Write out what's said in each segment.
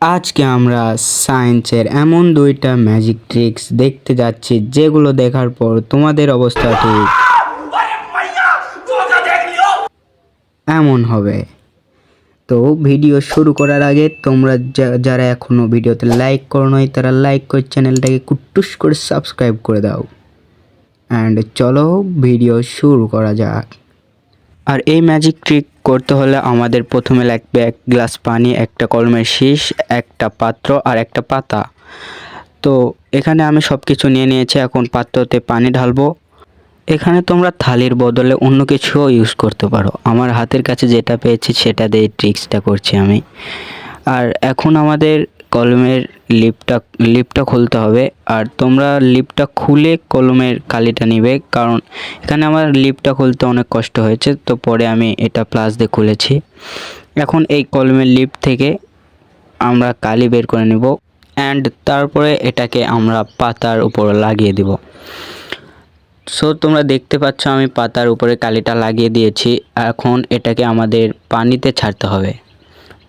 আজকে আমরা সায়েন্সের এমন দুইটা ম্যাজিক ট্রিক্স দেখতে যাচ্ছি যেগুলো দেখার পর তোমাদের অবস্থা ঠিক এমন হবে। তো ভিডিও শুরু করার আগে তোমরা যারা এখনও ভিডিওতে লাইক করো নাই তারা লাইক করে চ্যানেলটাকে কুট্টুস করে সাবস্ক্রাইব করে দাও। অ্যান্ড চলো ভিডিও শুরু করা যাক। আর এই ম্যাজিক ট্রিক করতে হলে আমাদের প্রথমে লাগবে এক গ্লাস পানি, একটা কলমের শীষ, একটা পাত্র আর একটা পাতা। তো এখানে আমি সব কিছু নিয়ে নিয়েছি, এখন পাত্রতে পানি ঢালবো। এখানে তোমরা থালির বদলে অন্য কিছুও ইউজ করতে পারো, আমার হাতের কাছে যেটা পেয়েছি সেটা দিয়ে ট্রিক্সটা করছি আমি। আর এখন আমাদের কলমের লিপটা খুলতে হবে, আর তোমরা লিপটা খুলে কলমের কালিটা নিবে, কারণ এখানে আমার লিপটা খুলতে অনেক কষ্ট হয়েছে, তো পরে আমি এটা প্লাস দিয়ে খুলেছি। এখন এই কলমের লিপ থেকে আমরা কালি বের করে নিব, অ্যান্ড তারপরে এটাকে আমরা পাতার উপর লাগিয়ে দিব। সো তোমরা দেখতে পাচ্ছ আমি পাতার উপরে কালিটা লাগিয়ে দিয়েছি। এখন এটাকে আমাদের পানিতে ছাড়তে হবে।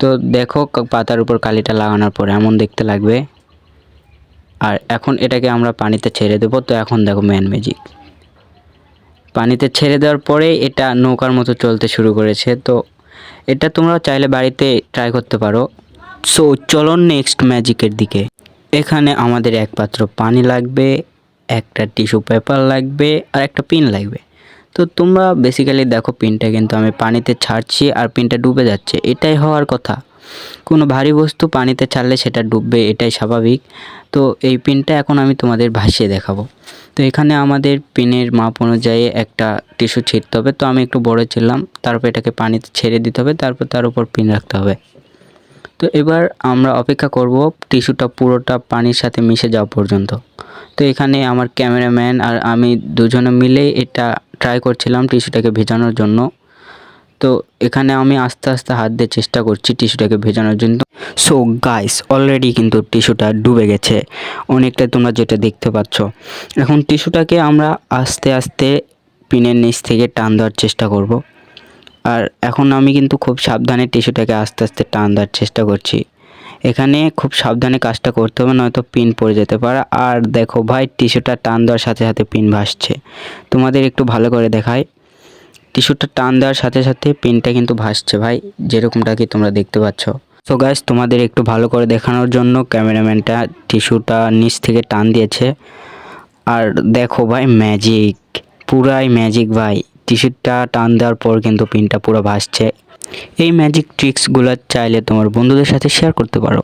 তো দেখো পাতার উপর কালিটা লাগানোর পর এমন দেখতে লাগবে। আর এখন এটাকে আমরা পানিতে ছেড়ে দেবো। তো এখন দেখো মেন ম্যাজিক, পানিতে ছেড়ে দেওয়ার পরে এটা নৌকার মতো চলতে শুরু করেছে। তো এটা তোমরা চাইলে বাড়িতে ট্রাই করতে পারো। সো চলো নেক্সট ম্যাজিকের দিকে। এখানে আমাদের এক পাত্র পানি লাগবে, একটা টিস্যু পেপার লাগবে আর একটা পিন লাগবে। তো তোমরা বেসিক্যালি দেখো পিনটা কিন্তু আমি পানিতে ছাড়ছি আর পিনটা ডুবে যাচ্ছে, এটাই হওয়ার কথা। কোনো ভারী বস্তু পানিতে ছাড়লে সেটা ডুববে, এটাই স্বাভাবিক। তো এই পিনটা এখন আমি তোমাদের ভাসিয়ে দেখাবো। তো এখানে আমাদের পিনের মাপ অনুযায়ী একটা টিস্যু ছিঁড়তে হবে। তো আমি একটু বড় ছিলাম, তারপর এটাকে পানিতে ছেড়ে দিতে হবে, তারপর তার উপর পিন রাখতে হবে। তো এবার আমরা অপেক্ষা করব টিস্যুটা পুরোটা পানির সাথে মিশে যাওয়া পর্যন্ত। তো এখানে আমার ক্যামেরাম্যান আর আমি দুজনে মিলে এটা ট্রাই করছিলাম টিস্যুটাকে ভেজানোর জন্য। তো এখানে আমি আস্তে আস্তে হাত দিয়ে চেষ্টা করছি টিস্যুটাকে ভেজানোর জন্য। সো গাইস, অলরেডি কিন্তু টিস্যুটা ডুবে গেছে অনেকটা, তোমরা যেটা দেখতে পাচ্ছ। এখন টিস্যুটাকে আমরা আস্তে আস্তে পিনের নিচ থেকে টান দেওয়ার চেষ্টা করব। আর এখন আমি কিন্তু খুব সাবধানে টিস্যুটাকে আস্তে আস্তে টান দেওয়ার চেষ্টা করছি। এখানে খুব সাবধানে কাজটা করতে হবে, নয়তো পিন পড়ে যেতে পারে। আর দেখো ভাই, টিস্যুটা টান দেওয়ার সাথে সাথে পিন ভাসছে। তোমাদের একটু ভালো করে দেখাই, টিস্যুটা টান দেওয়ার সাথে সাথে পিনটা কিন্তু ভাসছে ভাই, যেরকমটা কি তোমরা দেখতে পাচ্ছ। সো গাইস, তোমাদের একটু ভালো করে দেখানোর জন্য ক্যামেরাম্যানটা টিস্যুটা নিচ থেকে টান দিয়েছে। আর দেখো ভাই, ম্যাজিক, পুরাই ম্যাজিক ভাই। টিস্যুটা টান দেওয়ার পর কিন্তু পিনটা পুরো ভাসছে। এই ম্যাজিক ট্রিক্সগুলো চাইলে তোমার বন্ধুদের সাথে শেয়ার করতে পারো।